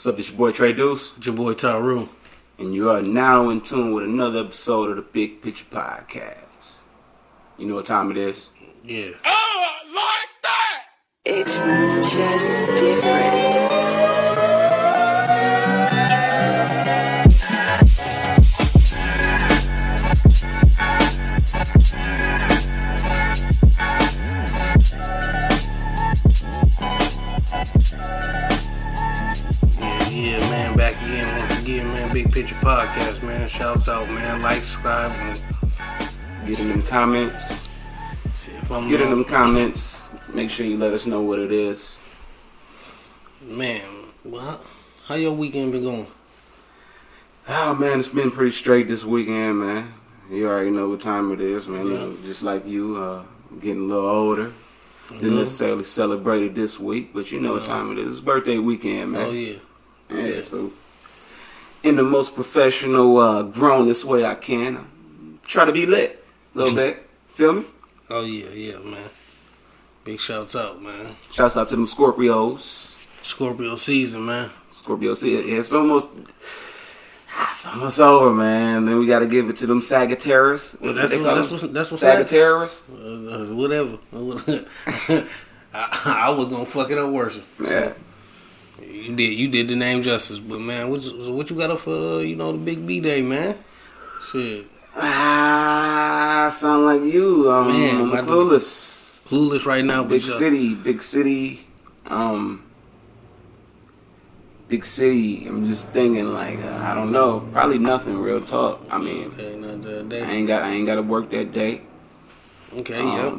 What's up, it's your boy Trey Duce. It's your boy Tyru. And you are now in tune with another episode of the Big Picture Podcast. You know what time it is? Yeah. Oh, I like that! It's just different. Yeah, man, back again, once again, man, Big Picture Podcast, man. Shouts out, man. Like, subscribe, and Get in them comments. Get in them comments. Make sure you let us know what it is. Man, well, how your weekend been going? Oh, man, it's been pretty straight this weekend, man. You already know what time it is, man. Yeah. Just like you, getting a little older. Didn't necessarily celebrate it this week, but you know what time it is. It's birthday weekend, man. Oh, yeah. Yeah, so in the most professional, grownest way I can, try to be lit a little bit. Feel me? Oh, yeah, man. Big shouts out, man. Shouts out to them Scorpios. Scorpio season, man. Scorpio season. Yeah, it's almost over, man. Then we got to give it to them Sagittarius. Well, that's what's Sagittarius. Whatever. I was gonna fuck it up worse. Yeah. You did the name justice, but man, what you got up for? The Big B Day, man. Shit. Sound like you. Man, I'm clueless. Clueless right now. Big city. Big city. I'm just thinking like I don't know. Probably nothing. Real talk. I mean, okay, not that day. I ain't got to work that day. Okay, yeah.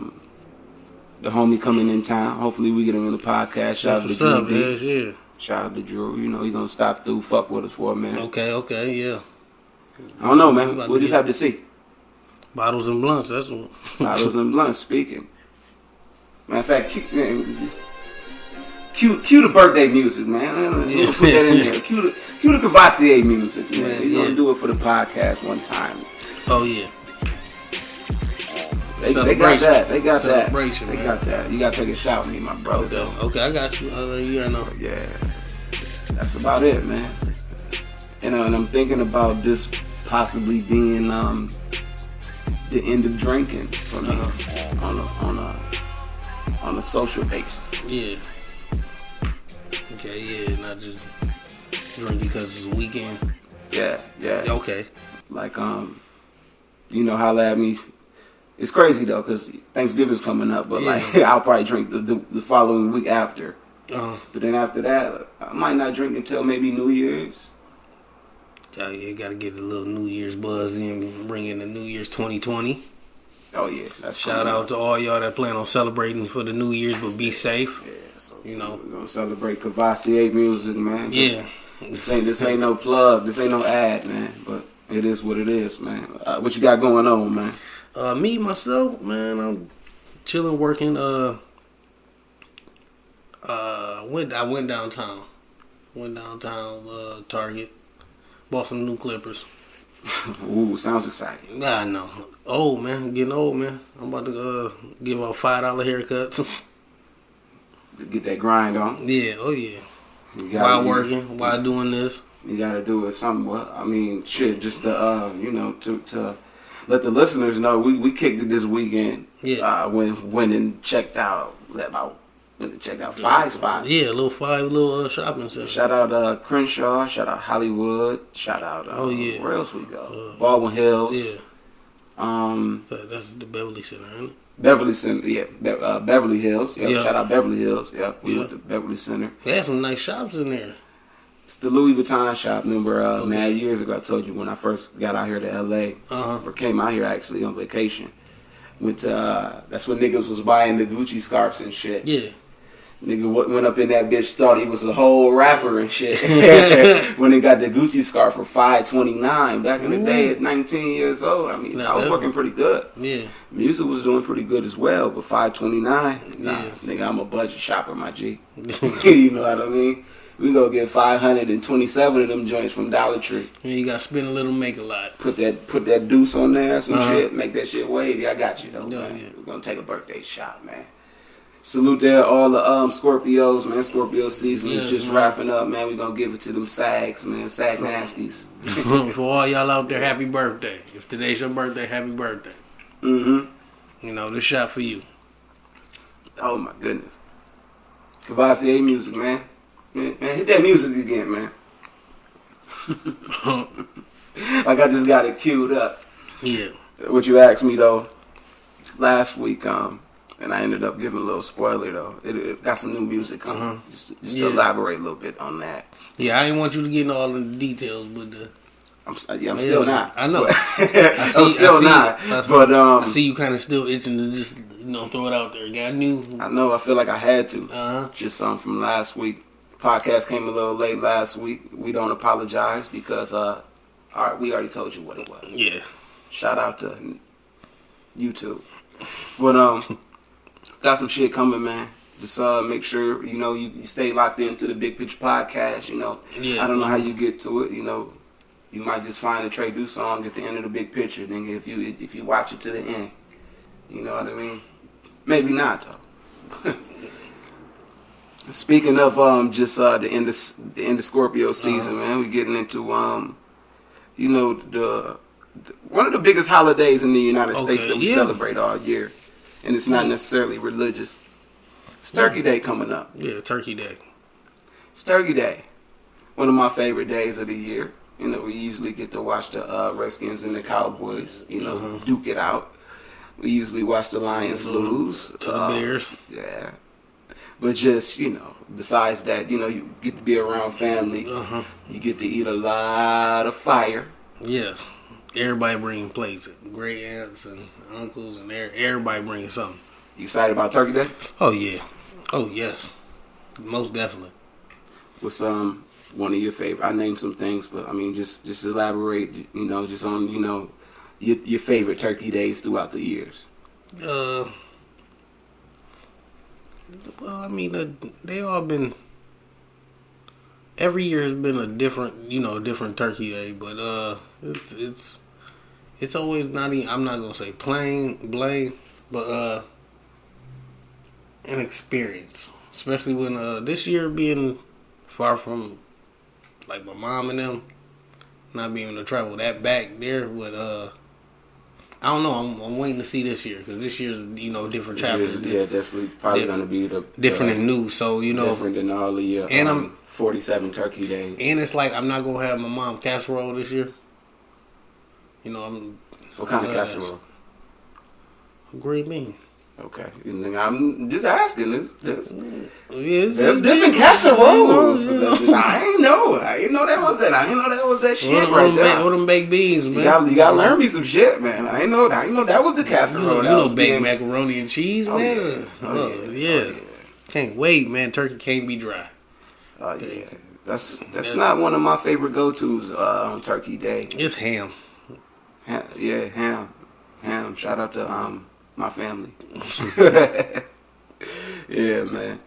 The homie coming in town. Hopefully we get him in the podcast. Shout out to Drew. Yeah. Shout out to Drew. You know he gonna stop through, fuck with us for a minute. Okay, yeah. I don't know, man. We'll just have to see. Bottles and blunts. That's what. Bottles and blunts. Speaking. Matter of fact, cue the birthday music, man. We'll put that in there. Cue the Cavassier music, man. We're gonna do it for the podcast one time. Oh yeah. They got that. They got that. Celebration, They man. got that. You gotta take a shot with me, my brother. Okay, I got you. I know. Yeah, that's about it, man. And I'm thinking about this possibly being the end of drinking for me on a social basis. Yeah. Okay, yeah, not just drink because it's a weekend. Yeah. Okay. Like holla at me. It's crazy though, cause Thanksgiving's coming up, but like I'll probably drink the following week after. But then after that, I might not drink until maybe New Year's. Oh yeah, gotta get a little New Year's buzz in, bring in the New Year's 2020. Oh yeah, that's shout out to all y'all that plan on celebrating for the New Year's, but be safe. Yeah, so we're gonna celebrate Cavassier music, man. Yeah, this ain't no plug, this ain't no ad, man. But it is what it is, man. What you got going on, man? Me myself, man, I'm chilling, working. I went downtown. Target. Bought some new clippers. Ooh, sounds exciting. I know. Old, man. Getting old, man. I'm about to give out $5 haircuts. Get that grind on. Yeah, oh yeah. While working, while doing this. You gotta do it somewhat. I mean, shit, just to let the listeners know we kicked it this weekend. Yeah. Went and checked out. Checked out 5 spots. Yeah, five shopping centers. Shout out Crenshaw. Shout out Hollywood. Shout out. Where else we go? Baldwin Hills. Yeah. That's the Beverly Center, isn't it? Beverly Center. Yeah. Beverly Hills. Yeah. Shout out Beverly Hills. Yeah. We went to Beverly Center. They had some nice shops in there. It's the Louis Vuitton shop. Remember, mad years ago, I told you when I first got out here to LA, or came out here actually on vacation. Went to that's when niggas was buying the Gucci scarves and shit. Yeah. Nigga went up in that bitch, thought he was a whole rapper and shit. When they got the Gucci scarf for $5.29 back in the day at 19 years old. I mean, I was working pretty good. Yeah. Music was doing pretty good as well, but $5.29, nigga, I'm a budget shopper, my G. You know what I mean? We go get 527 of them joints from Dollar Tree. Yeah, you got to spend a little, make a lot. Put that Duce on there, some shit, make that shit wavy. I got you though, man. Yeah. We're gonna take a birthday shot, man. salute to all the Scorpios, man. Scorpio season is just man. wrapping up, man. We gonna give it to them sags, man. Sag nasties. For all y'all out there, happy birthday. If today's your birthday, happy birthday. Mm-hmm. You know, this shot for you. Oh my goodness. Cavassier music, man. Man, hit that music again, man. Like I just got it queued up. Yeah. What you asked me though last week, and I ended up giving a little spoiler though. It got some new music coming. Just to elaborate a little bit on that. Yeah, I didn't want you to get into all of the details, but I'm still not. I know. I'm still not. But I see you kind of still itching to just throw it out there. Got new. I know. I feel like I had to. Just something from last week. Podcast came a little late last week. We don't apologize because we already told you what it was. Yeah. Shout out to YouTube. But got some shit coming, man. Just make sure you stay locked into the Big Picture Podcast. Yeah. I don't know how you get to it. You might just find a Trey Duce song at the end of the Big Picture. Then if you watch it to the end, you know what I mean. Maybe not though. Speaking of just the end of Scorpio season, man, we getting into the one of the biggest holidays in the United States that we celebrate all year, and it's not necessarily religious. It's Turkey Day coming up. Yeah, Turkey Day. It's Turkey Day, one of my favorite days of the year. We usually get to watch the Redskins and the Cowboys, duke it out. We usually watch the Lions lose to the Bears. Yeah. But just, besides that, you get to be around family. You get to eat a lot of fire. Yes. Everybody bringing plates. Great aunts and uncles and everybody bringing something. You excited about Turkey Day? Oh, yeah. Oh, yes. Most definitely. What's one of your favorite? I named some things, but I mean, just elaborate, just on, your favorite Turkey Days throughout the years. Well, I mean, they all been. Every year has been a different, different Turkey Day, but it's always not. I'm not gonna say blame, but an experience, especially when this year being far from like my mom and them, not being able to travel that back there, but I don't know. I'm waiting to see this year because this year's different chapters. Yeah, definitely probably gonna be the different and new. So different than all the year. And I'm 47 Turkey Days. And it's like I'm not gonna have my mom casserole this year. What kind of casserole? Green bean. Okay, I'm just asking. There's There's different casseroles. I ain't know that was that. I ain't know that was that shit right there. All them baked beans, man. You gotta learn me some shit, man. I ain't know that was the casserole. Baked macaroni and cheese, man. Yeah. Can't wait, man. Turkey can't be dry. Oh yeah, that's not one of my favorite go-tos on Turkey Day. It's ham. Yeah, ham. Shout out to my family. Yeah, man.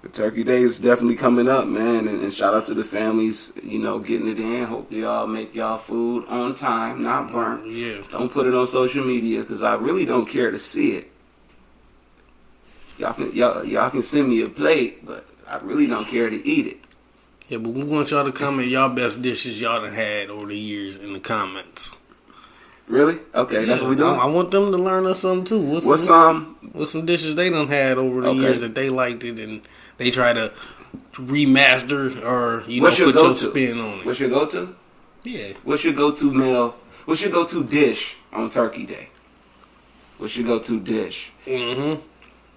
The Turkey Day is definitely coming up, man, and shout out to the families, getting it in. Hope y'all make y'all food on time, not burnt. Yeah. Don't put it on social media because I really don't care to see it. Y'all can send me a plate, but I really don't care to eat it. Yeah, but we want y'all to comment y'all best dishes y'all done had over the years in the comments. Really? Okay, that's what we doing. I want them to learn us something too. What's some dishes they done had over the years that they liked it and they try to remaster or put your spin on it. What's your go-to? Yeah. What's your go-to meal? What's your go-to dish on Turkey Day? What's your go-to dish?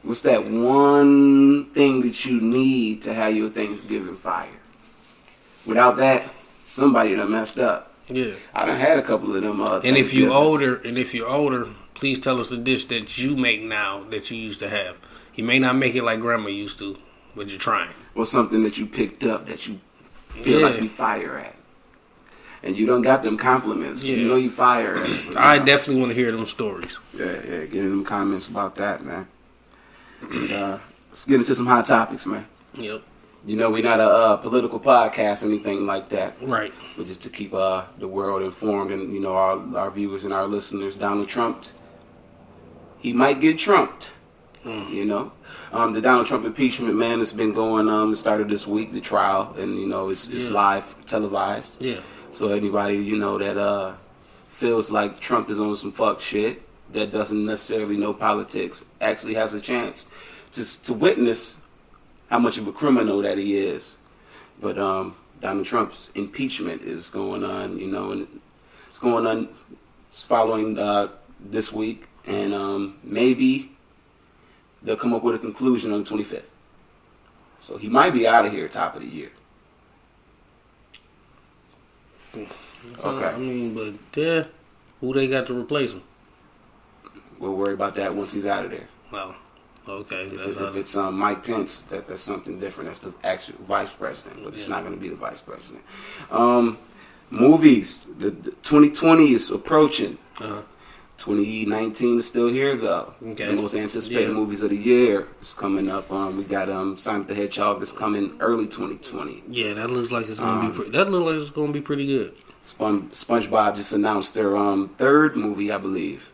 What's that one thing that you need to have your Thanksgiving fire? Without that, somebody done messed up. Yeah, I done had a couple of them. And if you're older, please tell us a dish that you make now that you used to have. You may not make it like Grandma used to, but you're trying. Or something that you picked up that you feel like you fire at, and you don't got them compliments. Yeah. You fire at it. I definitely want to hear them stories. Yeah, get in them comments about that, man. And, let's get into some hot topics, man. Yep. We're not a political podcast or anything like that. Right. But just to keep the world informed and, our viewers and our listeners, Donald Trump, he might get trumped. You know, the Donald Trump impeachment, man, has been going. It started this week, the trial, and you know it's live, televised. Yeah. So anybody that feels like Trump is on some fuck shit, that doesn't necessarily know politics, actually has a chance to witness how much of a criminal that he is. But Donald Trump's impeachment is going on, you know, and it's going on. It's following this week, and maybe they'll come up with a conclusion on the 25th. So he might be out of here top of the year. Okay. I mean, but who they got to replace him? We'll worry about that once he's out of there. Well, okay. If it's Mike Pence, that's something different. That's the actual vice president, but it's not going to be the vice president. Movies. The 2020 is approaching. 2019 is still here, though. Okay. The most anticipated movies of the year is coming up. We got Sonic the Hedgehog that's coming early 2020. Yeah, that looks like it's going to be. That looks like it's going to be pretty good. SpongeBob just announced their third movie, I believe.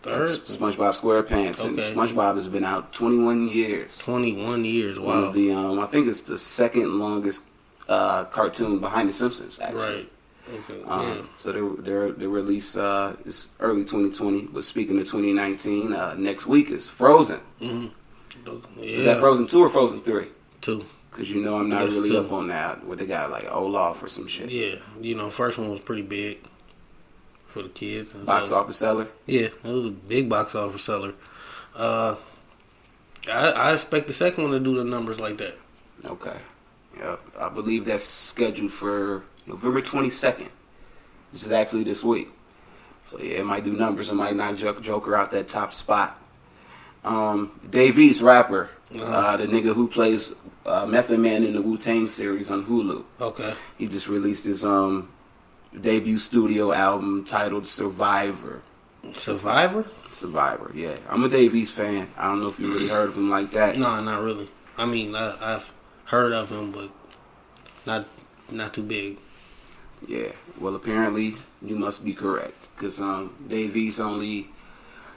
Third? SpongeBob SquarePants, and SpongeBob has been out 21 years. 21 years, wow. One of the I think it's the second longest cartoon behind the Simpsons, actually. Right. Okay. So their release is early 2020. But speaking of 2019, next week is Frozen. Mm-hmm. Is that Frozen 2 or Frozen 3? 2. Because you know I'm not really up on that. What they got, like Olaf or some shit. Yeah, you know, first one was pretty big for the kids. Box office seller? Yeah, it was a big box office seller. I expect the second one to do the numbers like that. Okay. Yeah, I believe that's scheduled for November 22nd. This is actually this week. So yeah, it might do numbers. It might knock Joker out that top spot. Dave East, rapper, the nigga who plays Method Man in the Wu-Tang series on Hulu. Okay. He just released his debut studio album titled Survivor. Survivor, yeah. I'm a Dave East fan. I don't know if you really heard of him like that. No, not really. I mean, I've heard of him, but not too big. Yeah. Well, apparently you must be correct, because Dave East only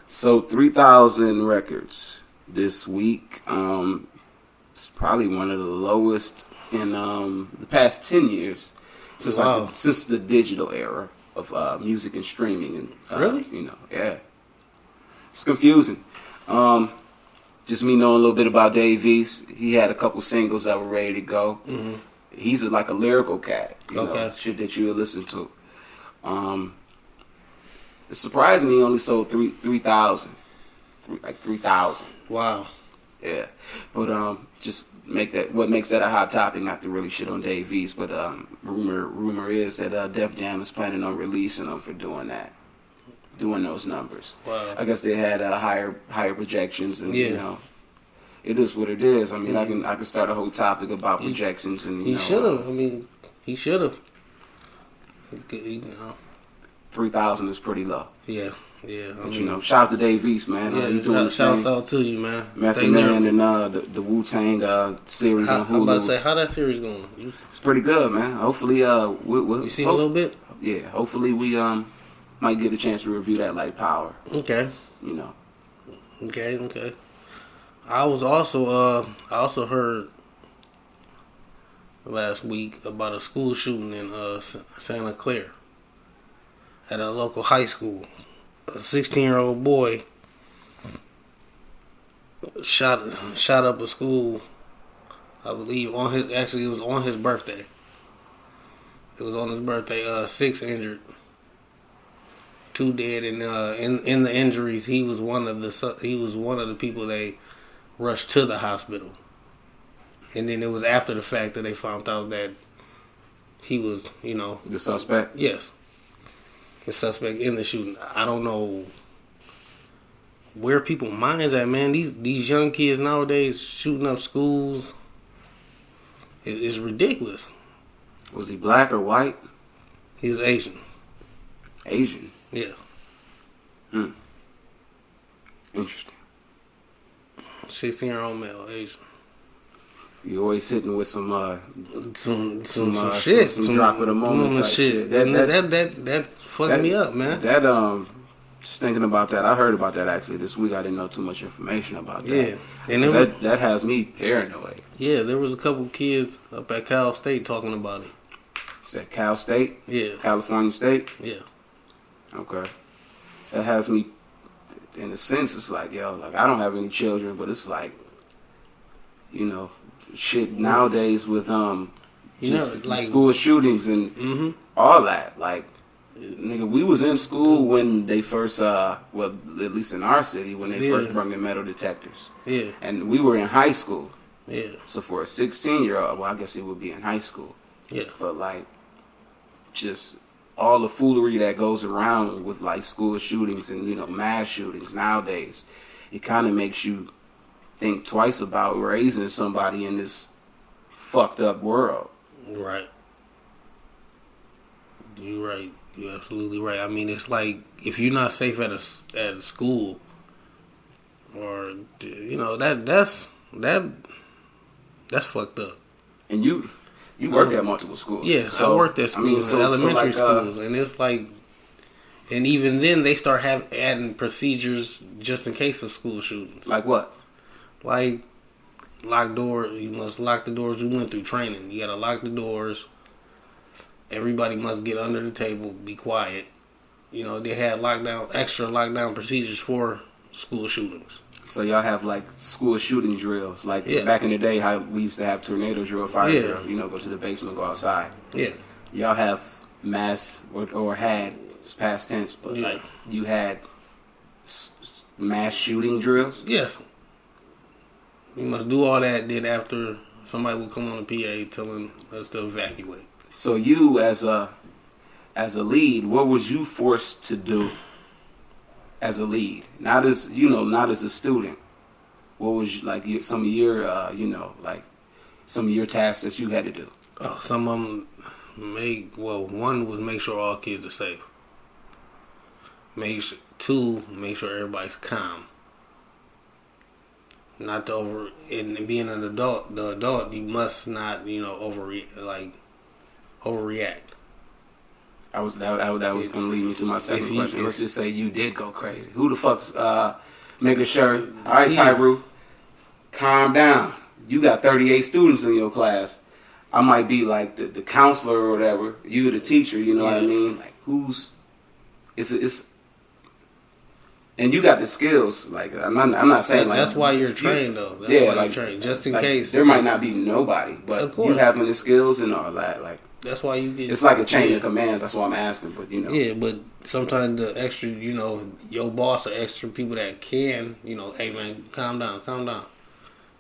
sold 3,000 records this week. It's probably one of the lowest in the past 10 years since the digital era of music and streaming. And really, yeah, it's confusing. Just me knowing a little bit about Dave East, he had a couple singles that were ready to go. Mm-hmm. He's like a lyrical cat, you know, shit that you would listen to. It's surprising he only sold 3,000. Like 3,000. Wow. Yeah. But just what makes that a hot topic, not to really shit on Dave East, but rumor is that Def Jam is planning on releasing them for doing those numbers. Wow. I guess they had higher projections, and you know, it is what it is. I mean, I can start a whole topic about projections, and he should have. He should have. 3,000 is pretty low. Yeah. But shout out to Dave East, man. Yeah, he's doing shout out to you, man. Method Man and the Wu-Tang series on Hulu. I'm about to say, how that series going? It's pretty good, man. Hopefully, you seen a little bit? Yeah. Hopefully, we might get a chance to review that like Power. Okay. You know. Okay. I also heard last week about a school shooting in Santa Clara at a local high school. A 16-year-old boy shot up a school. I believe it was on his birthday. It was on his birthday. 6 injured, 2 dead, and in the injuries, he was one of the people they rushed to the hospital. And then it was after the fact that they found out that he was, the suspect. Yes. The suspect in the shooting. I don't know where people's minds at, man. These young kids nowadays shooting up schools. It's ridiculous. Was he black or white? He was Asian. Asian? Yeah. Interesting. 16-year-old male, Asian. You always hitting with some shit, some drop of the moment type shit. That fucked me up, man. Just thinking about that, I heard about that actually this week. I didn't know too much information about that. Yeah, and that has me paranoid. Yeah, there was a couple kids up at Cal State talking about it. Is that Cal State? Yeah. California State? Yeah. Okay. That has me, in a sense, it's like, yo, like, I don't have any children, but it's like, you know, shit nowadays with, just like school shootings and all that. Like, nigga, we was in school when they first, well, at least in our city, when they first brought in metal detectors. Yeah. And we were in high school. Yeah. So for a 16-year-old, well, I guess it would be in high school. Yeah. But, like, just all the foolery that goes around with, like, school shootings and, you know, mass shootings nowadays, it kind of makes you think twice about raising somebody in this fucked up world. Right. You're right. You're absolutely right. I mean, it's like if you're not safe at a school, or you know that's fucked up. And you worked at multiple schools. Yeah, so I worked at schools, elementary schools, and it's like, and even then they start adding procedures just in case of school shootings. Like what? Like lock doors. You must lock the doors. We went through training. You gotta lock the doors. Everybody must get under the table, be quiet. You know, they had extra lockdown procedures for school shootings. So y'all have like school shooting drills, like back in the day how we used to have tornado drill, fire drill. You know, go to the basement, go outside. Yeah. Y'all have mass or had, it's past tense, but like you had mass shooting drills. Yes. You must do all that. Then after somebody would come on the PA telling us to evacuate. So you as a lead, what was you forced to do as a lead? Not as a student. What was like some of your some of your tasks that you had to do? Oh, some of them one was make sure all kids are safe. Two, make sure everybody's calm. Not to and being an adult, you must not overreact. That was going to lead me to my second question. Let's just say you did go crazy. Who the fuck's making sure? All right, Tyru, calm down. You got 38 students in your class. I might be like the counselor or whatever. You the teacher. You know what I mean? Like it's. And you got the skills. Like I'm not saying like that's why you're trained though. That's why you're trained, just in case there might not be nobody, but you having the skills and all that. Like that's why you get. It's like a chain of commands. That's why I'm asking. But you know. Yeah, but sometimes the extra, your boss or extra people that can, hey man, calm down.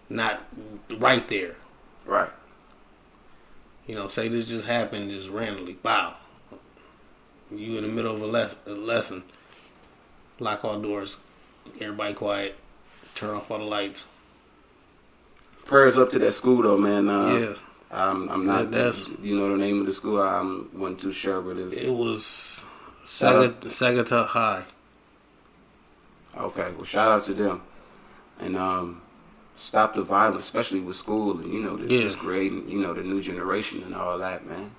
Not right there. Right. Say this just happened just randomly. Wow. You in the middle of a lesson. Lock all doors. Everybody quiet. Turn off all the lights. Prayers up to that school though, man. Yes. I'm not. That's the name of the school. I wasn't too sure, but it was Sagatuck High. Okay, well, shout out to them, and stop the violence, especially with school, and just creating the new generation and all that, man.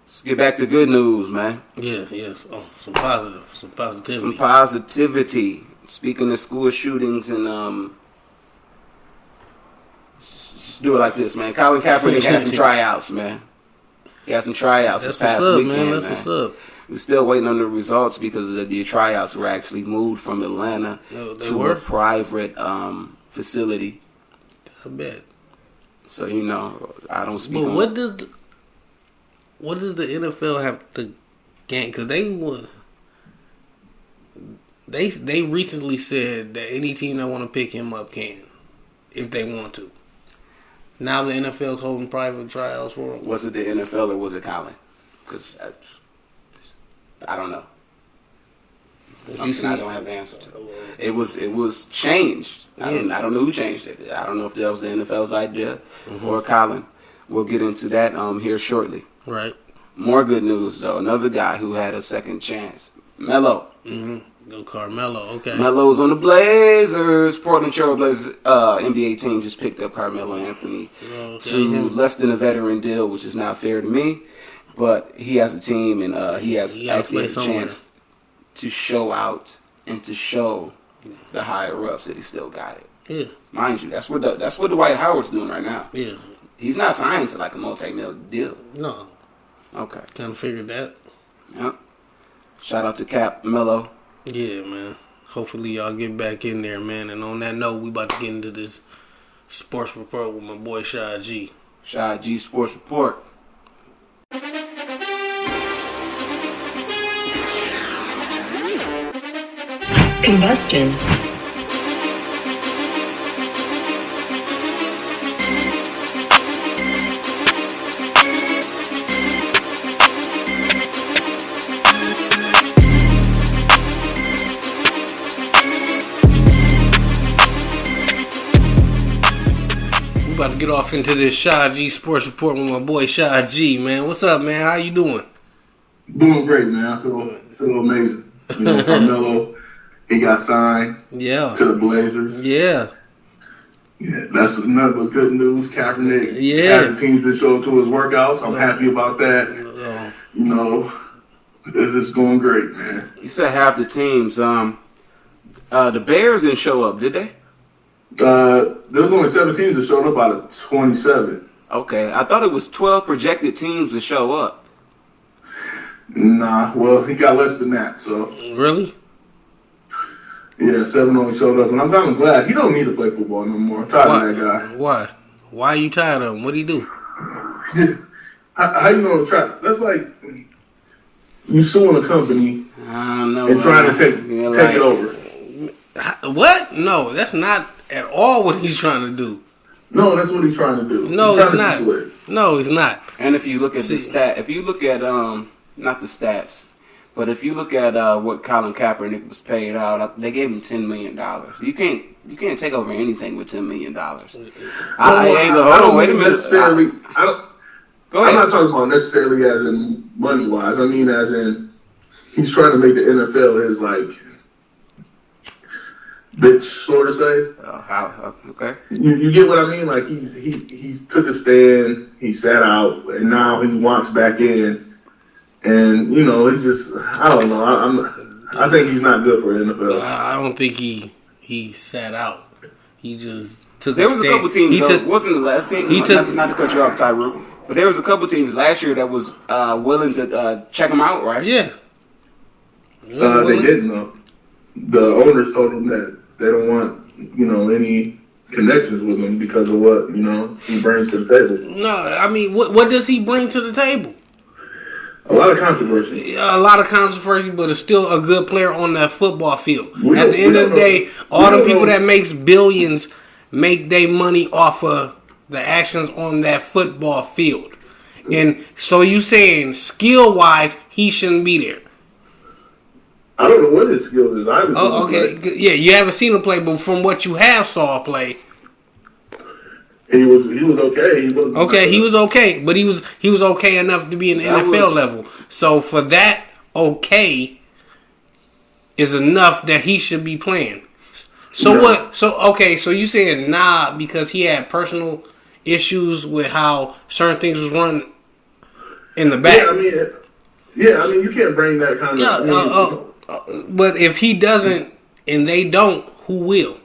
Let's get back to good news, man. Yeah, yes. Oh, some positivity. Some positivity. Speaking of school shootings and let's do it like this, man. Colin Kaepernick had some tryouts, man. He had some tryouts this past weekend, man. That's what's up. We're still waiting on the results because the tryouts were actually moved from Atlanta to a private facility. I bet. So I don't speak. But what does the NFL have to gain? Because they recently said that any team that want to pick him up can, if they want to. Now the NFL's holding private trials for him. Was it the NFL or was it Colin? Because I don't know. Something I don't have the answer to. It was changed. I don't know who changed it. I don't know if that was the NFL's idea or Colin. We'll get into that here shortly. Right. More good news though. Another guy who had a second chance. Melo. Go Carmelo. Okay. Melo's on the Blazers. Portland Trail Blazers NBA team just picked up Carmelo Anthony to less than a veteran deal, which is not fair to me. But he has a team and he has actually a chance. to show out and to show the higher ups that he still got it. Yeah. Mind you, that's what Dwight Howard's doing right now. Yeah. He's not signing to like a multi-million deal. No. Okay. Kind of figured that. Yep. Shout out to Cap, Melo. Yeah, man. Hopefully y'all get back in there, man. And on that note, we about to get into this sports report with my boy Rashad G. Rashad G Sports Report. Combustion. We about to get off into this Rashad G Sports Report with my boy Rashad G, man. What's up, man? How you doing? Doing great, man. I feel amazing. You know, Carmelo, he got signed to the Blazers. Yeah, that's nothing but good news. Kaepernick had the teams to show up to his workouts. I'm happy about that. You know, it's going great, man. You said half the teams. The Bears didn't show up, did they? There was only 7 teams that showed up out of 27. Okay, I thought it was 12 projected teams to show up. Nah, well, he got less than that, so. Really? Yeah, 7 only showed up, and I'm kind of glad. He don't need to play football no more. I'm tired of that guy. Why? Why are you tired of him? What did he do? How you know that's like you suing a company and trying to take it over. What? No, that's not at all what he's trying to do. No, that's what he's trying to do. No, it's not. No, it's not. And if you look at if you look at not the stats, but if you look at what Colin Kaepernick was paid out, they gave him $10 million. You can't take over anything with $10 million. Hold on, wait a minute. Go ahead. I'm not talking about necessarily as in money wise. I mean as in he's trying to make the NFL his like bitch, sort of say. Okay. You get what I mean? Like he's took a stand, he sat out, and now he wants back in. And you know, it's just I don't know. I think he's not good for the NFL. I don't think he sat out. He just took. There was a couple teams. Wasn't the last team? Not to cut you off, Tyru, but there was a couple teams last year that was willing to check him out, right? Yeah. They didn't though. The owners told them that they don't want any connections with him because of what he brings to the table. No, I mean, what does he bring to the table? A lot of controversy. But it's still a good player on that football field. At the end of the day, all the people that makes billions make their money off of the actions on that football field. And so you saying skill-wise, he shouldn't be there. I don't know what his skills is. Okay. Yeah, you haven't seen him play, but from what you have saw play, he was okay. He was okay, but he was okay enough to be in the NFL level. So for that, okay, is enough that he should be playing. So what? So you saying nah because he had personal issues with how certain things was run in the back. Yeah, I mean you can't bring that kind of. But if he doesn't and they don't, who will?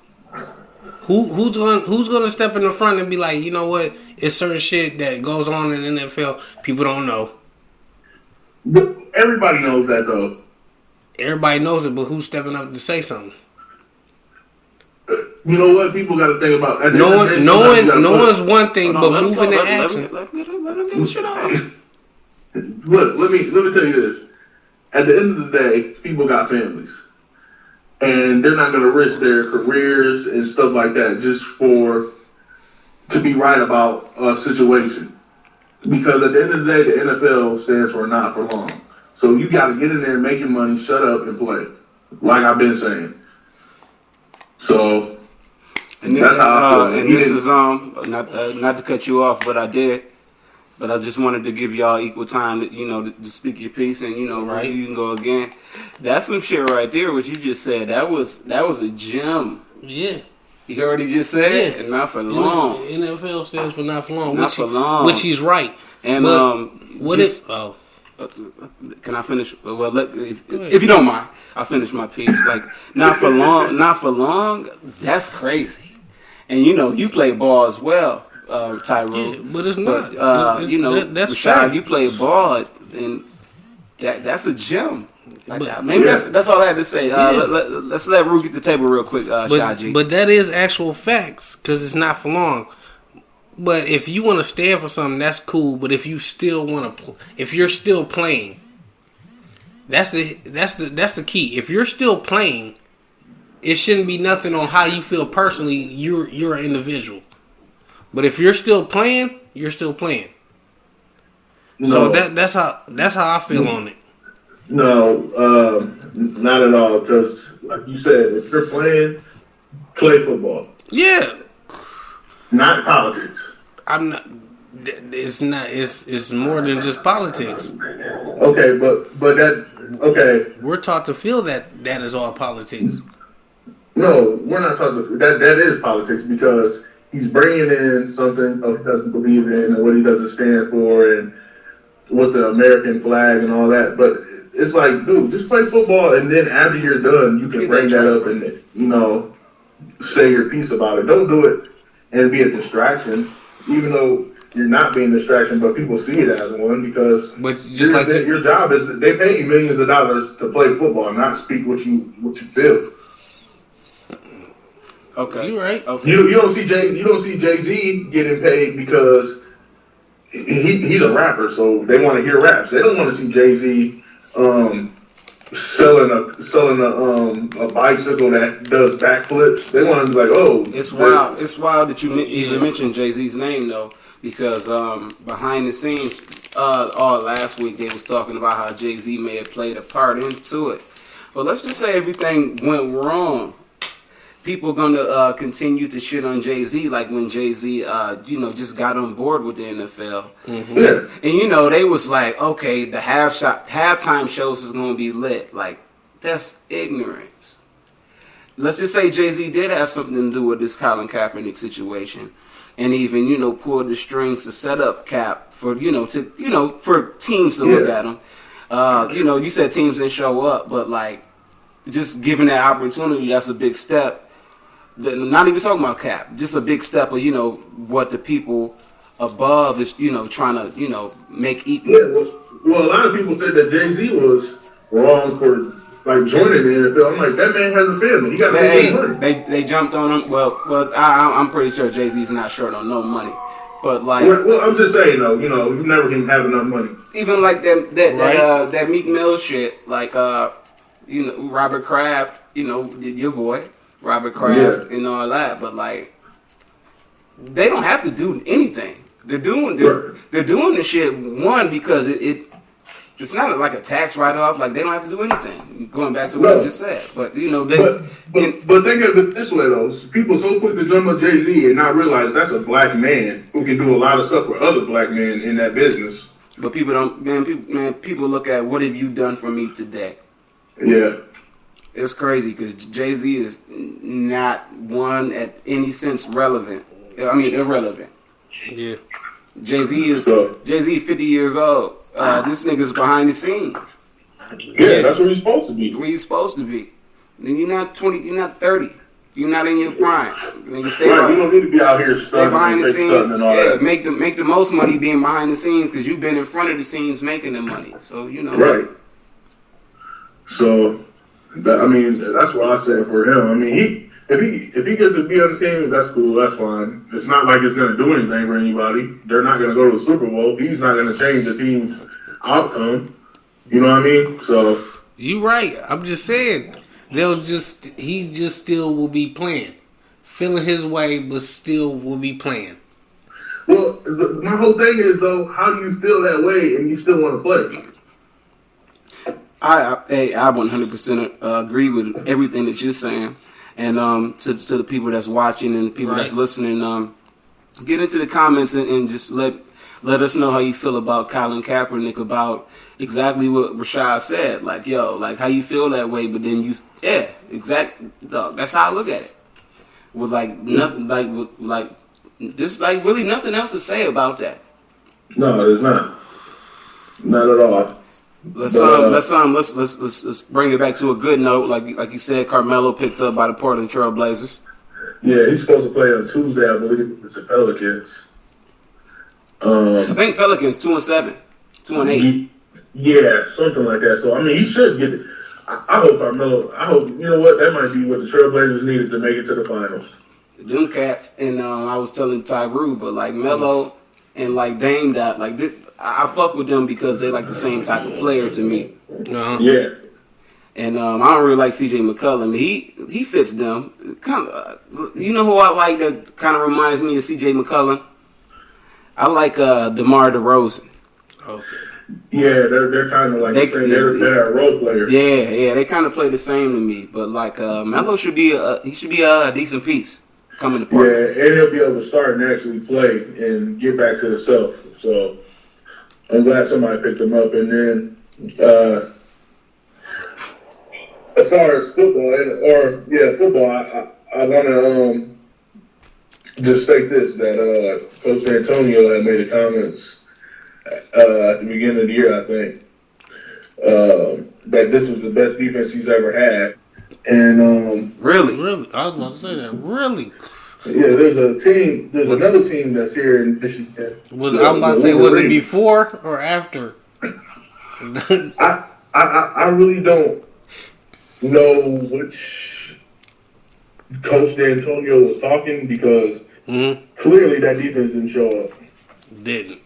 Who's gonna step in the front and be like, you know what? It's certain shit that goes on in the NFL people don't know. But everybody knows that though. Everybody knows it, but who's stepping up to say something? You know what? People got to think about. Knowing's one thing, but moving to action. Let him get the shit out. Look, let me tell you this. At the end of the day, people got families. And they're not going to risk their careers and stuff like that just to be right about a situation. Because at the end of the day, the NFL stands for not for long. So you got to get in there, make your money, shut up, and play. Like I've been saying. So that's how I feel. And this is not to cut you off, but I did. But I just wanted to give y'all equal time to speak your piece, and right, you can go again. That's some shit right there. What you just said, that was a gem. Yeah, you heard what he just said, and not for long. NFL stands for not for long. Not for long, which he's right. And can I finish? Well, if you don't mind, I'll finish my piece. Like, not for long. That's crazy. And you play ball as well, Tyrone. Yeah, but it's not. That's Rashad, fact. you play ball, and that's a gem. Like, maybe that's all I had to say. Let's let Rue get the table real quick, Shaji. But that is actual facts because it's not for long. But if you want to stand for something, that's cool. But if you still want to, if you're still playing, that's the key. If you're still playing, it shouldn't be nothing on how you feel personally. You're an individual. But if you're still playing, you're still playing. No. So that's how I feel on it. No, not at all. Because, like you said, if you're playing, play football. Yeah. Not politics. I'm not. It's not. It's more than just politics. Okay, but that. Okay. We're taught to feel that is all politics. No, we're not talking. That is politics because he's bringing in something he doesn't believe in and what he doesn't stand for and with the American flag and all that. But it's like, dude, just play football and then after you're done, you can bring that up and say your piece about it. Don't do it and be a distraction, even though you're not being a distraction, but people see it as one because your job is they pay you millions of dollars to play football, not speak what you feel. Okay, you're right. Okay. You don't see Jay-Z getting paid because he's a rapper, so they want to hear raps. They don't want to see Jay-Z selling a bicycle that does backflips. They want to be like, oh, it's wild. It's wild that you even mentioned Jay-Z's name though, because behind the scenes, all last week they was talking about how Jay-Z may have played a part into it. But let's just say everything went wrong. People gonna continue to shit on Jay-Z like when Jay-Z, just got on board with the NFL. Mm-hmm. And they was like, okay, the halftime shows is gonna be lit. Like, that's ignorance. Let's just say Jay-Z did have something to do with this Colin Kaepernick situation, and even pulled the strings to set up Cap for for teams to look at him. You said teams didn't show up, but like just giving that opportunity, that's a big step. Not even talking about Cap, just a big step of what the people above is trying to make equal. Yeah, well, a lot of people said that Jay-Z was wrong for joining the NFL. I'm like, that man has a family. He got to make money. They jumped on him. Well, I'm pretty sure Jay-Z's not short on no money. But well, I'm just saying though, you never can have enough money. Even like that Meek Mill shit, like Robert Kraft, your boy. Robert Kraft and all that, but they don't have to do anything. They're doing the shit because it's not like a tax write-off. Like they don't have to do anything. Going back to what I just said, but but think of it this way though: people so quick to jump on Jay-Z and not realize that's a black man who can do a lot of stuff with other black men in that business. But people don't. People look at what have you done for me today? Yeah. It's crazy because Jay-Z is not one at any sense relevant. I mean, irrelevant. Yeah. Jay-Z 50 years old. This nigga's behind the scenes. Yeah, that's where he's supposed to be. Where he's supposed to be. And you're not 20. You're not 30. You're not in your prime. You don't need to be out here stay behind the scenes. And all that. make the most money being behind the scenes because you've been in front of the scenes making the money. So Right. So. That's what I said for him. I mean, if he gets to be on the team, that's cool. That's fine. It's not like it's going to do anything for anybody. They're not going to go to the Super Bowl. He's not going to change the team's outcome. You know what I mean? So you right. I'm just saying he just still will be playing, feeling his way, but still will be playing. Well, my whole thing is though, how do you feel that way and you still want to play? I 100% agree with everything that you're saying, and to the people that's watching and the people that's listening, get into the comments and just let us know how you feel about Colin Kaepernick, about exactly what Rashad said. Like, how you feel that way, but then that's how I look at it. With nothing, there's really nothing else to say about that. No, there's not. Not at all. Let's bring it back to a good note. Like you said, Carmelo picked up by the Portland Trail Blazers. Yeah, he's supposed to play on Tuesday, I believe, with the Pelicans. I think Pelicans 2-7, 2-8. Yeah, something like that. So I mean, he should get it. I hope Carmelo. I hope, you know what, that might be what the Trailblazers needed to make it to the finals. Them cats, and I was telling Tyree, but like Melo and like Dame, that like this, I fuck with them because they like the same type of player to me. Yeah. And I don't really like C.J. McCollum. He fits them. Kind of, you know who I like that kind of reminds me of C.J. McCollum? I like DeMar DeRozan. Okay. Yeah, they're kind of like the same. They're a role player. Yeah, they kind of play the same to me. But like Melo should be a decent piece coming to Portland. Yeah, and he'll be able to start and actually play and get back to himself. So I'm glad somebody picked him up. And then as far as football, I want to just state this, that Coach Antonio had made a comments at the beginning of the year, I think, that this was the best defense he's ever had. And Really? I was about to say that. Really? yeah, there's another team that's here in Michigan. I'm about to say, was it before or after? I really don't know which Coach D'Antonio was talking, because clearly that defense didn't show up. Didn't.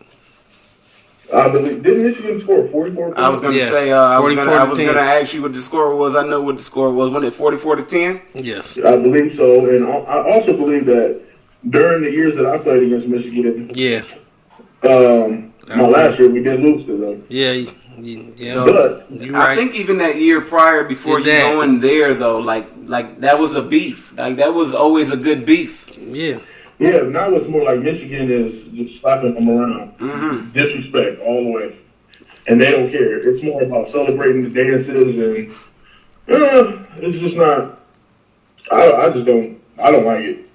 I believe, didn't Michigan score 44 points? I was going to say, I was going to ask you what the score was. I know what the score was. Wasn't it 44-10? Yes. I believe so. And I also believe that during the years that I played against Michigan, my last year, we did lose to them. Yeah. But you're right. I think even that year prior, before you going there, though, like that was a beef. Like that was always a good beef. Yeah. Yeah, now it's more like Michigan is just slapping them around. Disrespect all the way. And they don't care. It's more about celebrating the dances, and it's just not, I don't like it.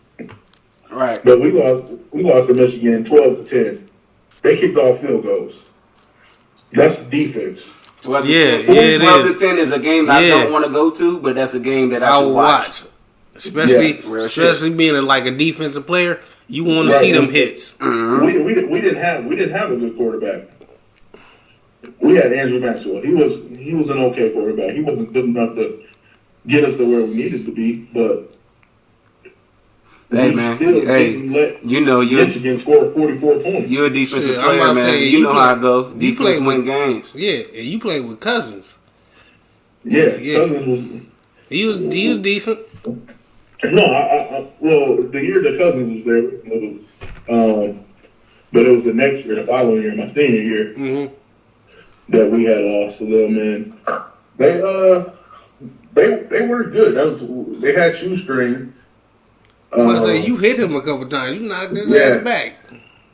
Right. But we lost to Michigan 12-10. They kicked off field goals. That's defense. 12-10 is a game I don't want to go to, but that's a game that I should watch. Especially being a defensive player, you want to see them hits. We didn't have a good quarterback. We had Andrew Maxwell. He was an okay quarterback. He wasn't good enough to get us to where we needed to be, but hey man, Michigan scored 44 points. You're a defensive player, man. You know how I go. Defense win games. Yeah, and you played with Cousins. Yeah. Cousins he was decent. No, well, the year that Cousins was there, it was, but it was the next year, the following year, my senior year, that we had lost to them, and they were good. They had shoestring. You hit him a couple times. You knocked his ass back.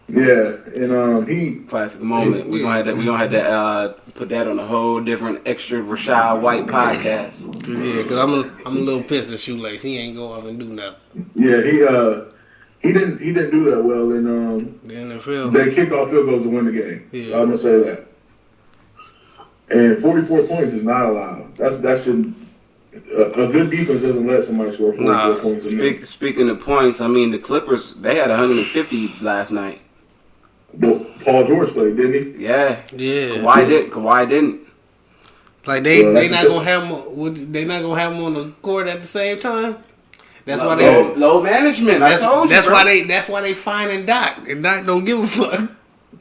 Yeah, and he classic moment. We gonna have to put that on a whole different extra Rashad White podcast. Yeah, because I'm a little pissed at Shoelace. He ain't go off and do nothing. Yeah, he didn't do that well in the NFL. They kicked off field goals to win the game. Yeah. I'm gonna say that. And 44 points is not allowed. That should. A good defense doesn't let somebody score 44 points. Speaking of points, I mean the Clippers, they had 150 last night. But Paul George played, didn't he? Yeah. Kawhi didn't. Like they not gonna have him. They not gonna have him on the court at the same time. That's why they low management. I told you. That's why they finding Doc, and Doc don't give a fuck.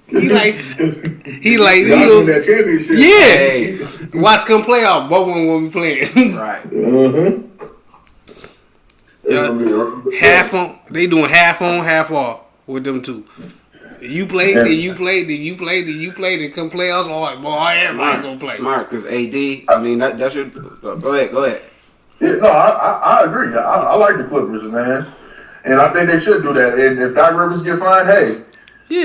He watch come playoff. Both of them will be playing. Right. Half on. They doing half on, half off with them two. You play, then you play, then you play, then you play, then come playoffs. All right, boy, everybody gonna play. Smart, because AD. I mean, that's your. Go ahead. Yeah, no, I agree. I like the Clippers, man, and I think they should do that. And if Doc Rivers get fined, hey,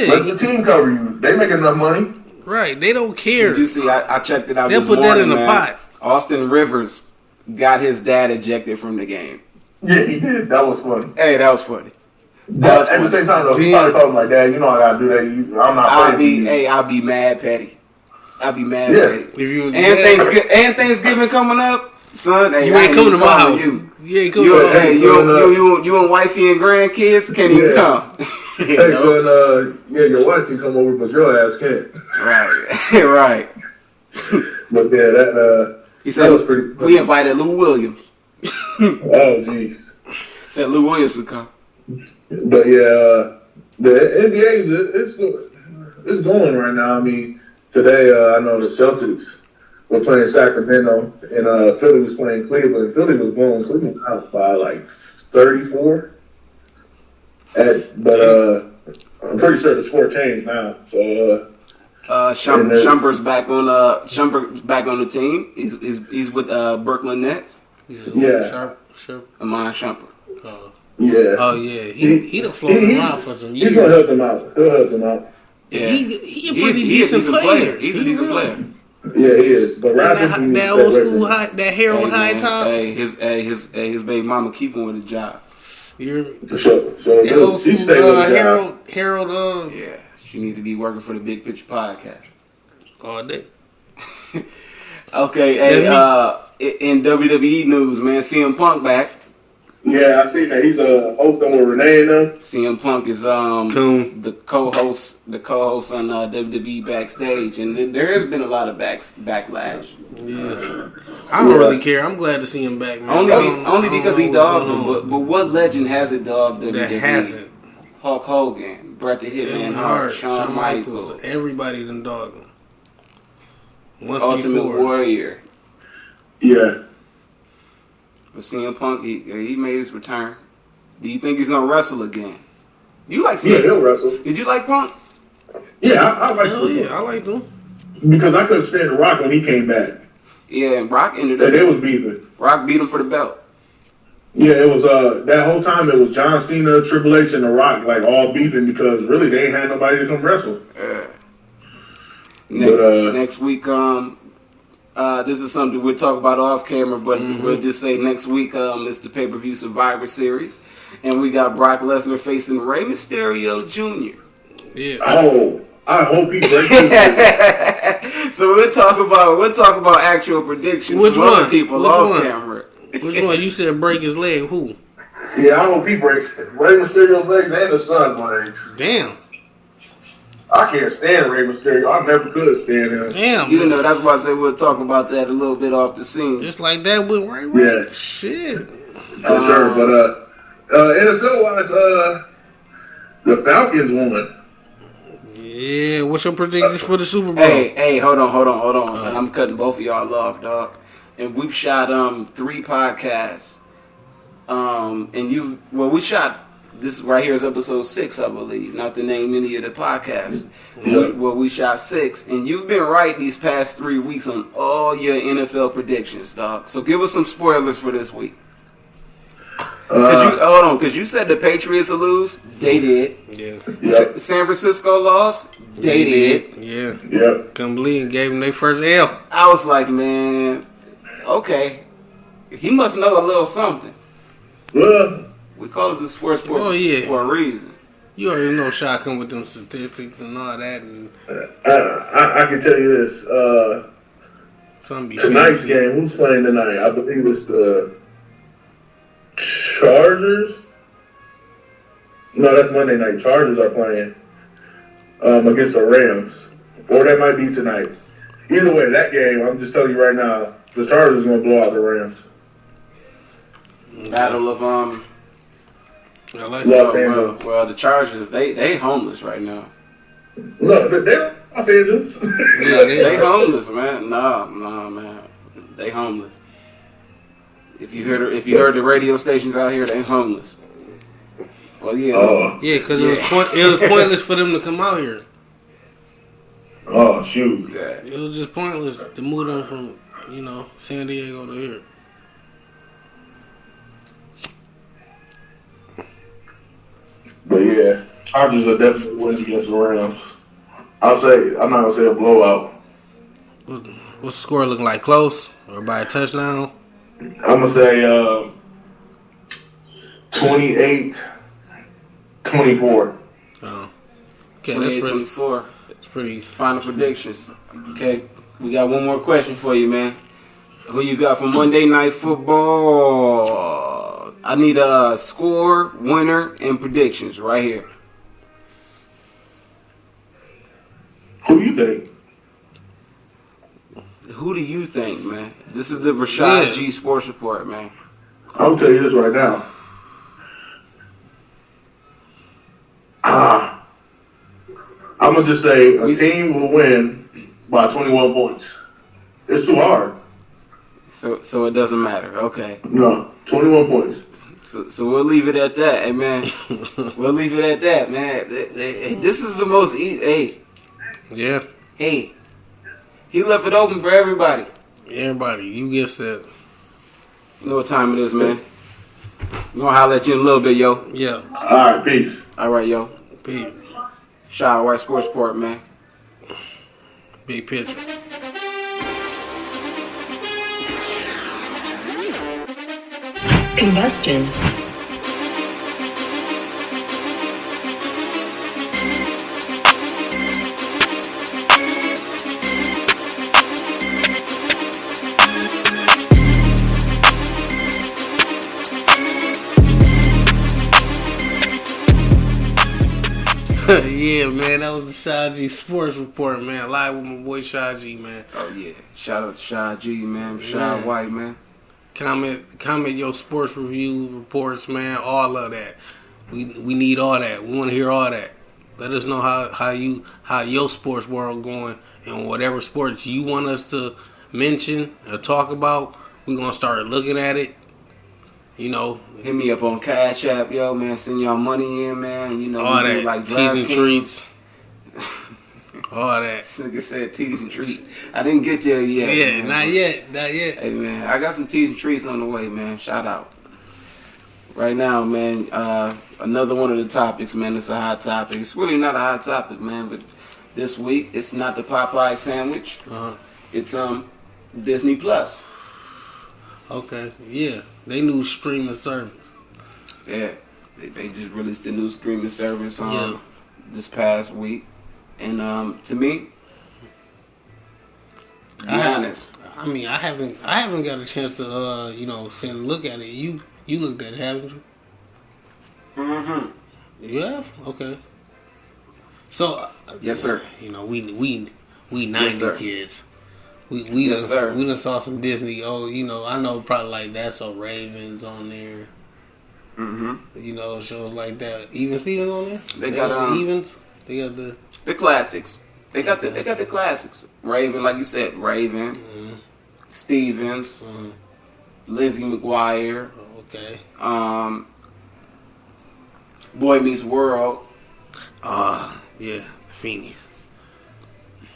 let the team cover you. They make enough money. Right, they don't care. You see, I checked it out. They'll put that in the pot. Austin Rivers got his dad ejected from the game. Yeah, he did. That was funny. Hey, that was funny. But at the same time, though, he probably told him like, "Dad, you know I gotta do that. I'm not playing." I'll be mad petty. I'd be mad. Yeah. Right? If you was And Thanksgiving coming up, son. Hey, you I ain't coming to my calling house. You. You ain't coming to my house. You and wifey and grandkids can't even come. Hey, son, your wife can come over, but your ass can't. Right, right. But yeah, that he said was pretty funny. we invited Lou Williams. Oh, jeez. Said Lou Williams would come. But yeah, the NBA it's going right now. I mean, today I know the Celtics were playing Sacramento, and Philly was playing Cleveland. Philly was blowing Cleveland out by like 34. But I'm pretty sure the score changed now. So Shumper's back on the team. He's with Brooklyn Nets. Yeah. Amon Shumper. Yeah. Oh yeah, he done floated around for some years. He's gonna help them out. He'll help them out. Yeah, he a pretty decent player. He's a decent player. Yeah, he is. But that old school that Harold High top. Hey, his baby mama keep him with a job. So old she school stayed with a job. Harold. Yeah, she need to be working for the Big Picture Podcast all day. Okay, hey, in WWE news, man, CM Punk back. Yeah, I seen that. He's hosting with Renee and them. CM Punk is the co-host on WWE Backstage, and there has been a lot of backlash. Yeah, I don't really care. I'm glad to see him back, man. Only because he dogged him. But what legend hasn't dogged WWE? That hasn't. Hulk Hogan, Bret the Hitman Hart, Shawn Michaels, everybody done dogged him. Ultimate Warrior. Yeah. But CM Punk, he made his return. Do you think he's gonna wrestle again? Do you like CM? Yeah, he'll wrestle. Did you like Punk? Yeah, I like him. Yeah, I like him. Because I couldn't stand The Rock when he came back. Yeah, and Rock ended up. And they was beefing. Rock beat him for the belt. Yeah, it was that whole time it was John Cena, Triple H, and The Rock like all beefing because really they ain't had nobody to come wrestle. Next week, this is something we'll talk about off camera, but we'll just say next week it's the pay-per-view Survivor Series, and we got Brock Lesnar facing Rey Mysterio Jr. Yeah. Oh, I hope he breaks it. So we'll talk about actual predictions. Which from one? Other people Which off one? camera. Which one? You said break his leg. Who? Yeah, I hope he breaks it. Rey Mysterio's legs and the son's legs. Damn. I can't stand Rey Mysterio. I never could stand him. Damn. You know, that's why I said we'll talk about that a little bit off the scene. Just like that with Ray. Yeah. Shit. For sure. But NFL wise, the Falcons won. Yeah. What's your predictions for the Super Bowl? Hey, hold on. And I'm cutting both of y'all off, dog. And we've shot 3 podcasts. And we shot. This right here is episode 6, I believe. Not to name any of the podcasts. We shot 6, and you've been right these past 3 weeks on all your NFL predictions, dog. So give us some spoilers for this week. Because you said the Patriots will lose. They did. Yeah. San Francisco lost. They did. Yeah. Yep. Couldn't believe and gave them their first L. I was like, man, okay, he must know a little something. Well, We call it the sports book for a reason. You already know Shaw come with them statistics and all that. And I can tell you this. Tonight's game, who's playing tonight? I believe it's the Chargers. No, that's Monday night. Chargers are playing against the Rams. Or that might be tonight. Either way, that game, I'm just telling you right now, the Chargers are going to blow out the Rams. Battle of I like well, the Chargers they homeless right now. Look, they're Los Angeles. Yeah, they homeless, man. Nah, man, they homeless. If you heard the radio stations out here, they homeless. Well, yeah, because it was pointless for them to come out here. Oh shoot! Yeah. It was just pointless to move them from San Diego to here. But yeah, Chargers are definitely winning against the Rams. I'm not gonna say a blowout. What's the score looking like? Close or by a touchdown? I'm gonna say 28-24. Oh, okay, 28-24. pretty. Final predictions. Okay, we got one more question for you, man. Who you got for Monday Night Football? I need a score, winner, and predictions right here. Who you think? Who do you think, man? This is the Rashad G Sports Report, man. I'll tell you this right now. I'm going to just say a team will win by 21 points. It's too hard. So it doesn't matter. Okay. No, 21 points. So we'll leave it at that, hey, man. We'll leave it at that, man. Hey, this is the most easy. Hey. Yeah. Hey. He left it open for everybody. Everybody, you get set. You know what time it is, man. We're going to holler at you in a little bit, yo. Yeah. All right, peace. All right, yo. Peace. Rashad White Sports Report, man. Big picture. Combustion. Yeah, man, that was the Shad G Sports Report, man. Live with my boy Shad G, man. Oh, yeah. Shout out to Rashad G, man. Rashad White, man. Comment your sports review reports, man. All of that. We need all that. We want to hear all that. Let us know how your sports world going, and whatever sports you want us to mention or talk about, we gonna start looking at it. You know, hit me up on Cash App, yo, man. Send y'all money in, man. You know, all that, like teas and treats. All that. This nigga said teas and treats. I didn't get there yet. Yeah, man. not yet. Hey, man, I got some teas and treats on the way, man. Shout out. Right now, man, another one of the topics, man. It's a hot topic. It's really not a hot topic, man, but this week, it's not the Popeye sandwich. It's Disney Plus. Okay, yeah. They new streaming service. Yeah, they just released a new streaming service this past week. And to me, to be honest, I mean, I haven't got a chance to sit and look at it. You looked at it, haven't you? Mm-hmm. You have? Okay. So yes, sir. You know, we 90 kids. We yes, done saw some Disney. Oh, you know, I know probably like That's So Ravens on there. Mm-hmm. You know, shows like that. Even Stevens on there. They got the Evens. They got the classics. They got the classics. Raven, like you said, Raven, Stevens, Lizzie McGuire. Okay. Boy Meets World. Yeah, Phoenix.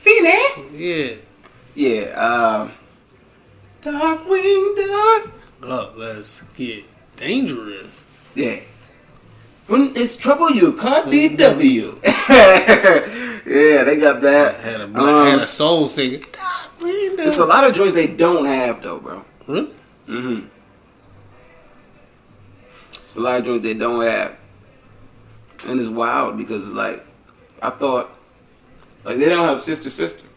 Yeah. Yeah. Darkwing Duck. Oh, let's get dangerous. Yeah. When it's trouble, you call DW. Yeah, they got that. Had a soul singing. It's a lot of joints they don't have, though, bro. Really? Mm-hmm. It's a lot of joints they don't have. And it's wild because, like, I thought, like, they don't have Sister.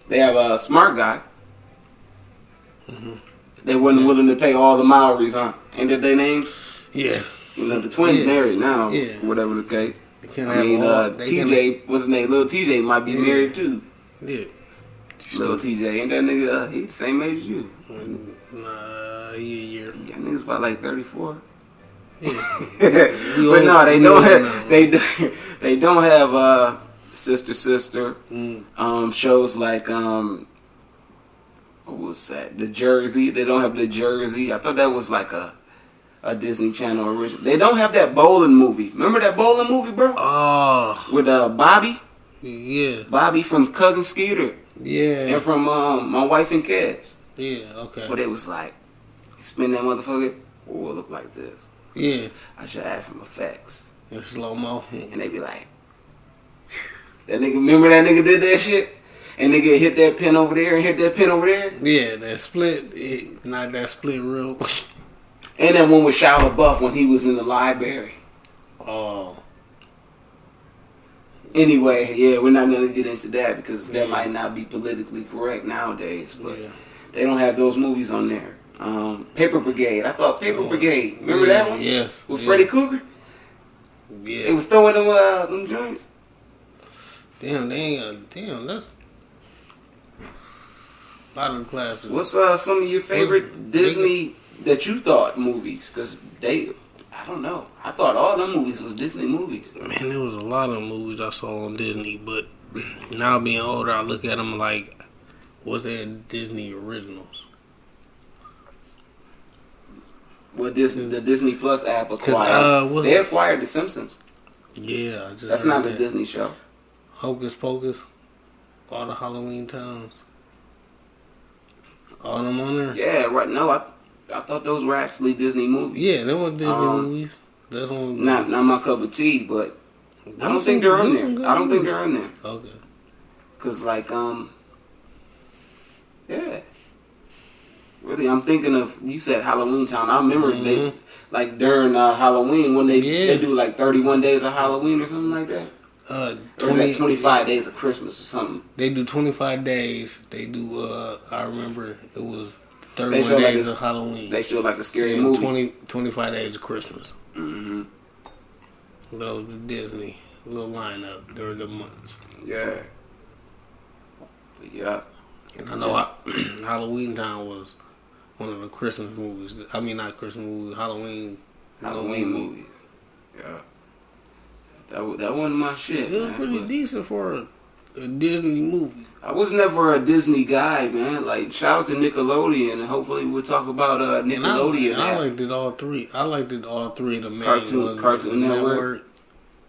They have a Smart Guy. Mm-hmm. They wasn't willing to pay all the Maoris, huh? Ain't that their name? Yeah. You know, the twins married now, whatever the case. I mean, TJ, what's his name? Little TJ might be married too. Yeah. Little TJ, ain't that nigga? He the same age as you. Nah, he a year. Yeah, nigga's about like 34. Yeah. But no, they don't have. They don't have Sister. Shows like what was that? The Jersey. They don't have the Jersey. I thought that was like a Disney Channel original. They don't have that bowling movie. Remember that bowling movie, bro? Oh. With Bobby. Yeah. Bobby from Cousin Skeeter. Yeah. And from My Wife and Kids. Yeah. Okay. But it was like, spin that motherfucker. Oh, it look like this. Yeah. I should add some effects. In slow mo. And they be like, that nigga, remember that nigga did that shit? And nigga hit that pin over there and hit that pin over there? Yeah, that split, not that split real. And that one with Shia LaBeouf when he was in the library. Oh. Anyway, yeah, we're not going to get into that because that might not be politically correct nowadays. But they don't have those movies on there. Paper Brigade. I thought Paper Brigade. Remember that one? Yes. With Freddy Krueger? Yeah. They was throwing them joints. Damn, that's a lot of the classics. What's some of your favorite Disney that you thought movies? Because I don't know. I thought all them movies was Disney movies. Man, there was a lot of movies I saw on Disney, but now being older, I look at them like, what's that Disney originals? What the Disney Plus app acquired? They acquired The Simpsons. Yeah, that's not a Disney show. Hocus Pocus, all the Halloween Towns, all them on there. Yeah, right. No, I thought those were actually Disney movies. Yeah, they were Disney movies. That's one. Not my cup of tea, but I don't think they're on there. I don't think they're on there. Okay. Cause yeah. Really, I'm thinking of, you said Halloween Town. I remember they, like during Halloween when they do like 31 days of Halloween or something like that. Or is that 25 days of Christmas or something? They do 25 days. They do, I remember it was 31 days of Halloween. They show like a scary movie. 25 days of Christmas. Mm-hmm. That was the Disney little lineup during the months. Yeah. But yeah. And I know Halloween Town was one of the Christmas movies. I mean, not Christmas movies, Halloween movies. Yeah. That wasn't my shit. It was pretty decent for a Disney movie. I was never a Disney guy, man. Like, shout out to Nickelodeon, and hopefully we'll talk about Nickelodeon. I liked it all three. I liked it all three of the main Cartoon Network,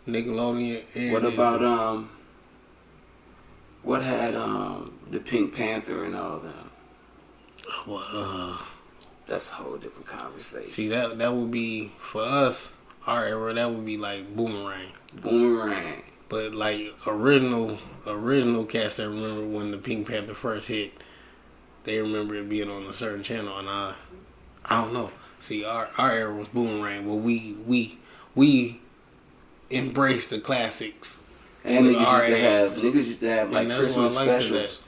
Nickelodeon, and what about what had the Pink Panther and all them? Well, that's a whole different conversation. See, that would be for us, our era. That would be like Boomerang. But like original cast that remember when the Pink Panther first hit, they remember it being on a certain channel, and I don't know. See, our era was Boomerang, but we embraced the classics. And niggas used to have like Christmas specials.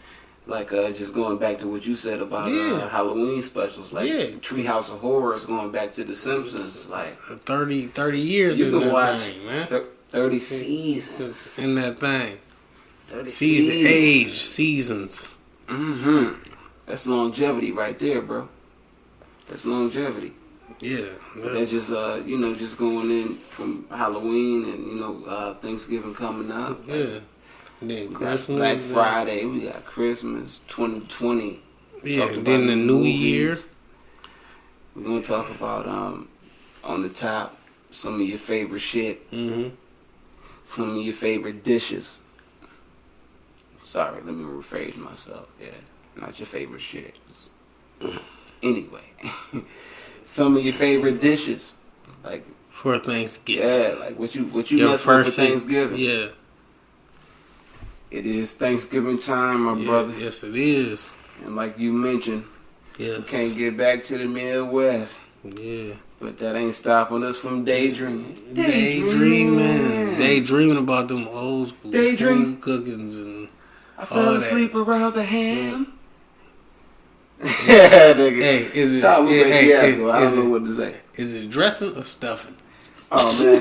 Like just going back to what you said about Halloween specials, like Treehouse of Horrors, going back to The Simpsons, like 30 years. You can watch thing, man. 30 seasons in that thing. 30 seasons. Mm-hmm. That's longevity right there, bro. That's longevity. Yeah. That's just just going in from Halloween and Thanksgiving coming up. Yeah. And then we Christmas, got Black Friday, we got Christmas 2020. Yeah, and then the New Year. We're gonna talk about on the top some of your favorite shit. Mm-hmm. Some of your favorite dishes. Sorry, let me rephrase myself. Yeah, not your favorite shit. Anyway, some of your favorite dishes, like for Thanksgiving. Yeah, like what you mess with for Thanksgiving. Yeah. It is Thanksgiving time, my brother. Yes, it is. And like you mentioned, you can't get back to the Midwest. Yeah. But that ain't stopping us from daydreaming. Daydreaming about them old school food cookings and I fell asleep around the ham. Hey, is it? I don't know what to say. Is it dressing or stuffing? Oh man,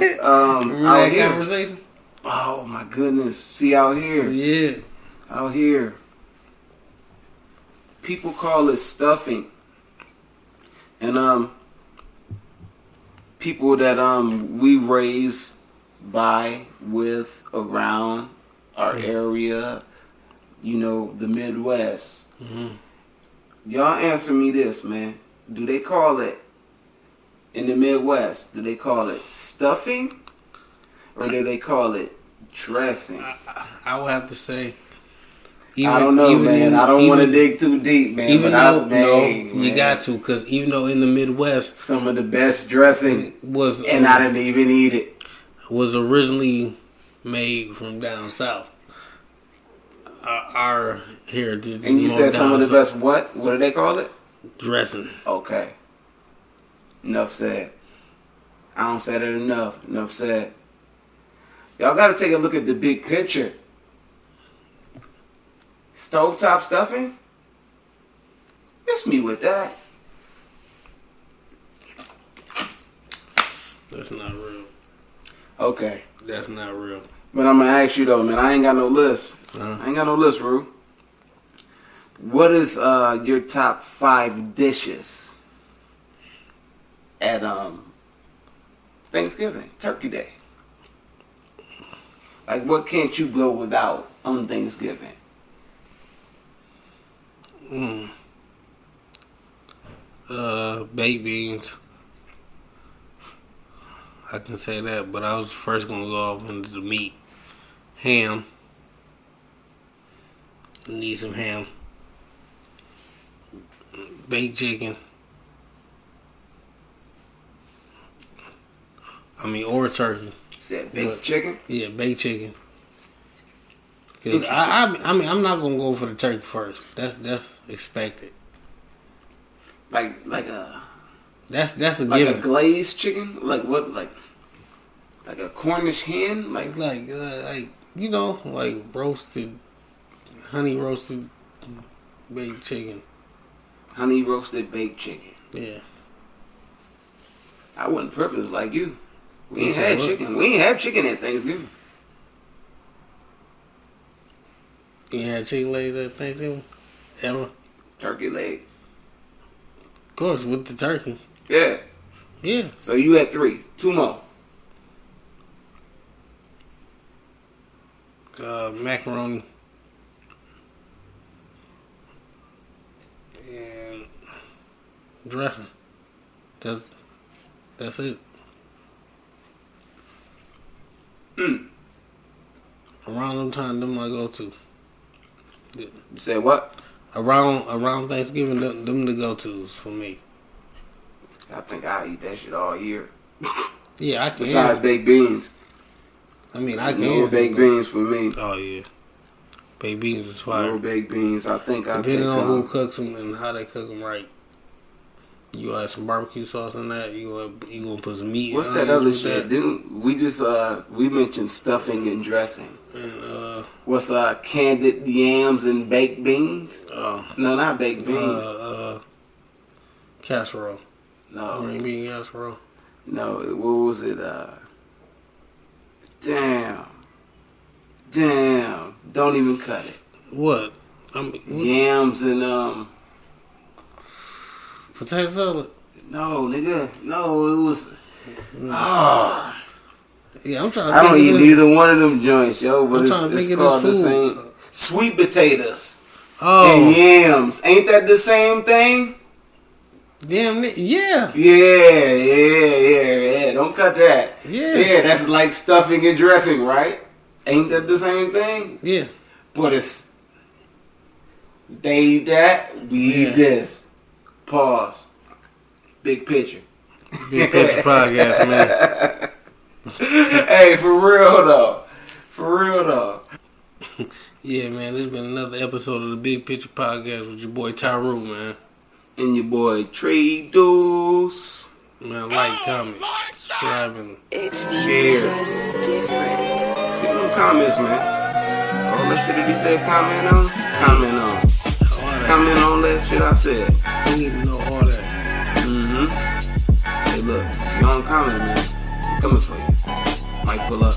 remember that conversation? Oh my goodness! See out here, out here, people call it stuffing, and people that we raise by, with, around our area, the Midwest. Mm-hmm. Y'all answer me this, man. Do they call it in the Midwest? Do they call it stuffing, or do they call it dressing? I would have to say. I don't know, man. I don't want to dig too deep, man. Even though, you got to, because even though in the Midwest, some of the best dressing was, and I didn't even eat it, was originally made from down south. Our heritage. And you said some of the best what? What do they call it? Dressing. Okay. Enough said. I don't say that enough. Enough said. Y'all got to take a look at the big picture. Stovetop stuffing? Miss me with that. That's not real. Okay. That's not real. But I'm going to ask you, though, man. I ain't got no list. I ain't got no list, Rue. What is your top 5 dishes at Thanksgiving, Turkey Day? Like, what can't you go without on Thanksgiving? Baked beans. I can say that, but I was first gonna go off into the meat. Ham. Need some ham. Baked chicken. Or turkey. You said baked chicken? Yeah, baked chicken. Cause I'm not gonna go for the turkey first. That's expected. Like a. That's a like given. A glazed chicken? Like what? Like a Cornish hen? Like roasted, honey roasted baked chicken. Honey roasted baked chicken. Yeah. I wouldn't preference like you. We ain't had chicken. We ain't have chicken at Thanksgiving. You ain't had chicken legs at Thanksgiving? Ever? Turkey leg. Of course, with the turkey. Yeah. Yeah. So you had 3. 2 more. Macaroni. And dressing. That's it. Around them time, them I go to. You say what? Around Thanksgiving, them the go tos for me. I think I eat that shit all year. Yeah, I can. Besides baked beans. I can. No baked beans for me. Oh yeah, baked beans is fire. No baked beans. I think I take depending on who cooks them and how they cook them right. You add some barbecue sauce in that. You gonna put some meat. What's that other shit? Didn't we just we mentioned stuffing and dressing? And what's candied yams and baked beans? No, not baked beans. Casserole. No. Green bean casserole. No, what was it? Damn. Don't even cut it. What? Yams and potato salad. No, nigga. No, it was. Yeah, I'm trying. I don't eat neither one of them joints, yo. But it's called the same. Sweet potatoes. And yams. Ain't that the same thing? Damn, yeah. Yeah. Don't cut that. Yeah, that's like stuffing and dressing, right? Ain't that the same thing? Yeah. But they eat that, we eat this. Pause. Big picture. Big picture podcast, man. Hey, for real though. Yeah, man, this has been another episode of the Big Picture Podcast with your boy Tyru, man. And your boy Trey Duce. Man, comment, subscribe, and share. Just different. Give them comments, man. All that shit that he said comment on. Comment on that shit I said. We need to know all that. Hey, look, you don't comment, man. I'm coming for you. Might pull up.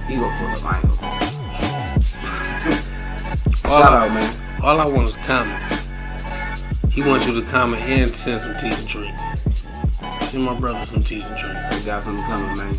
He gonna pull up. I ain't gonna pull up. Shout out, man. All I want is comments. He wants you to comment and send some teas and treats. Send my brother some teas and treats. We got something coming, man.